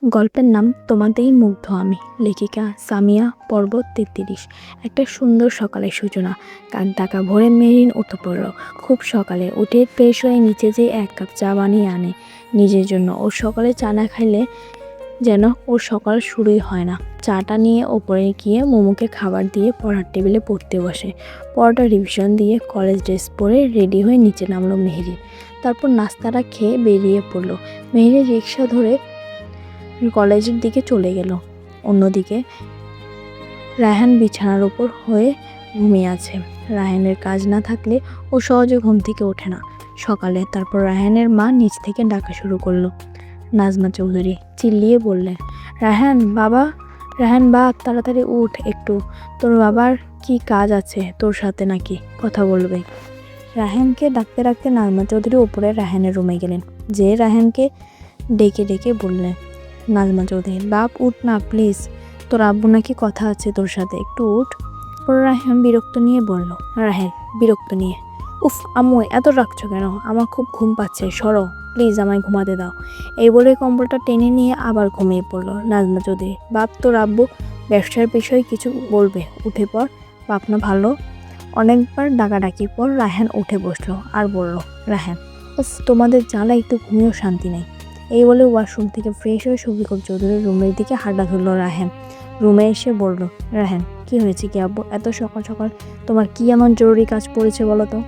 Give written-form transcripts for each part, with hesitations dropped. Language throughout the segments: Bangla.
গল্পের নাম তোমাতেই মুগ্ধ আমি। লেখিকা সামিয়া পর্বত 33। একটা সুন্দর সকালের সূচনা। কাক ডাকা ভোরে মেরিন উঠে পড়ল। খুব সকালে উঠে ফ্রেশ হয়ে নিচে যেয়ে 1 কাপ চা বানিয়ে আনে নিজের জন্য। ওর সকালে চা না খাইলে যেন ওর সকাল শুরুই হয় না। চাটা নিয়ে ওপরে গিয়ে মোমোকে খাবার দিয়ে পড়ার টেবিলে পড়তে বসে। পড়াটা রিভিশন দিয়ে কলেজ ড্রেস পরে রেডি হয়ে নিচে নামলো মেহেরি। তারপর নাস্তাটা খেয়ে বেরিয়ে পড়লো। মেহেরি রিক্সা ধরে কলেজের দিকে চলে গেল। অন্যদিকে রায়হান বিছানার উপর হয়ে ঘুমিয়ে আছে। রায়হানের কাজ না থাকলে ও সহজে ঘুম থেকে ওঠে না সকালে। তারপর রায়হানের মা নিচ থেকে ডাকা শুরু করলো। নাজমা চৌধুরী চিল্লিয়ে বললেন, রায়হান বাবা, রায়হান বাপ, তাড়াতাড়ি উঠ একটু, তোর বাবার কি কাজ আছে তোর সাথে নাকি কথা বলবে। রায়হানকে ডাকতে ডাকতে নাজমা চৌধুরী উপরে রায়হানের রুমে গেলেন। যে রায়হানকে ডেকে ডেকে বললেন, নাজমা চৌধুরী বাপ উঠ না প্লিজ, তোর আব্বু নাকি কথা আছে তোর সাথে, একটু উঠ। পরে রায়হান বিরক্ত নিয়ে বলল, রায়হান বিরক্ত নিয়ে, উফ আম্মু এত রাখছো কেন, আমার খুব ঘুম পাচ্ছে, সরো প্লিজ, আমায় ঘুমাতে দাও। এই বলে কম্বলটা টেনে নিয়ে আবার ঘুমিয়ে পড়লো নাজমা চৌধুরী। বাপ তোর আব্বু ব্যবসার বিষয়ে কিছু বলবে, উঠে পড় বাপ না ভালো। অনেকবার ডাকাডাকির পর রায়হান উঠে বসলো আর বলল, রায়হান তোমাদের জ্বালা একটু ঘুমিয়েও শান্তি নেই। এই বলে ওয়াশরুম থেকে ফ্রেশ হয়ে শফিকুল চৌধুরীর রুমের দিকে হাঁটা ধরল রায়হান। রুমে এসে বলল, রায়হান কি হয়েছে কি আব্বু, এত সকাল সকাল তোমার কি এমন জরুরি কাজ পড়েছে বলো তো।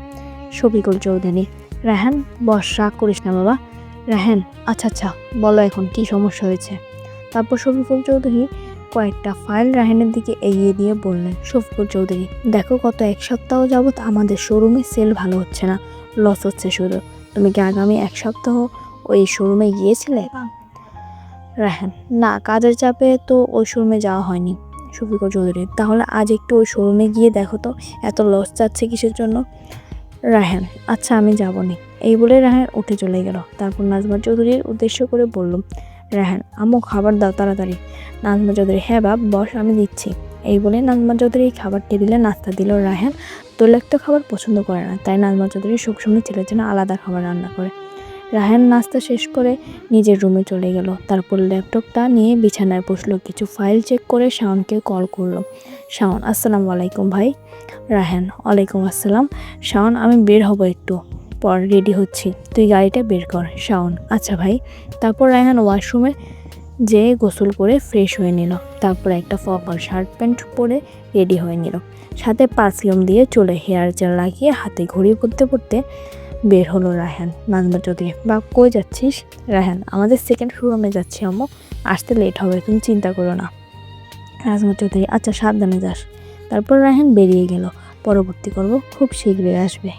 শফিকুল চৌধুরী, রায়হান বস, রাগ করিস না বাবা। রায়হান আচ্ছা আচ্ছা বলো এখন কি সমস্যা হয়েছে। তারপর শফিকুল চৌধুরী কয়েকটা ফাইল রায়হানের দিকে এগিয়ে দিয়ে বললেন, শফিকুল চৌধুরী দেখো, গত 1 সপ্তাহ যাবৎ আমাদের শোরুমে সেল ভালো হচ্ছে না, লস হচ্ছে শুধু। তুমি কি আগামী 1 সপ্তাহ ওই শোরুমে গিয়েছিলে। রায়হান না, কাজের চাপে তো ওই শোরুমে যাওয়া হয়নি। শফিকুল চৌধুরী তাহলে আজ একটু ওই শোরুমে গিয়ে দেখো তো এত লস যাচ্ছে কিসের জন্য। রায়হান আচ্ছা আমি যাবনি। এই বলে রায়হান উঠে চলে গেল। তারপর নাজমা চৌধুরীর উদ্দেশ্য করে বলল, রায়হান আম্মু খাবার দাও তাড়াতাড়ি। নাজমা চৌধুরী হ্যাঁ বাপ বস, আমি দিচ্ছি। এই বলে নাজমা চৌধুরী খাবার টেবিলে নাস্তা দিল। রায়হান তৈলাক্ত খাবার পছন্দ করে না, তাই নাজমা চৌধুরী সবসময় ছেলের জন্য আলাদা খাবার রান্না করে। রায়হান নাস্তা শেষ করে নিজের রুমে চলে গেল। তারপর ল্যাপটপটা নিয়ে বিছানায় বসলো। কিছু ফাইল চেক করে শাওনকে কল করলো। শাওন আসসালামু আলাইকুম ভাই। রায়হান ওয়ালাইকুম আসসালাম। শাওন আমি বের হব একটু পর, রেডি হচ্ছি, তুই গাড়িটা বের কর। শাওন আচ্ছা ভাই। তারপর রায়হান ওয়াশরুমে যেয়ে গোসল করে ফ্রেশ হয়ে নিল। তারপর একটা ফর্মাল শার্ট প্যান্ট পরে রেডি হয়ে নিল। সাথে পারফিউম দিয়ে চুলে হেয়ার জেল লাগিয়ে হাতে ঘড়ি পরতে পরতে বের হলো রায়হান। নাজমা চৌধুরী বাপ কই যাচ্ছিস। রায়হান আমাদের সেকেন্ড শোরুমে যাচ্ছি আম্মু, আসতে লেট হবে, তুমি চিন্তা করো না। নাজমা চৌধুরী আচ্ছা সাবধানে যাস। তারপর রায়হান বেরিয়ে গেল। পরবর্তী পর্ব খুব শীঘ্রই আসবে।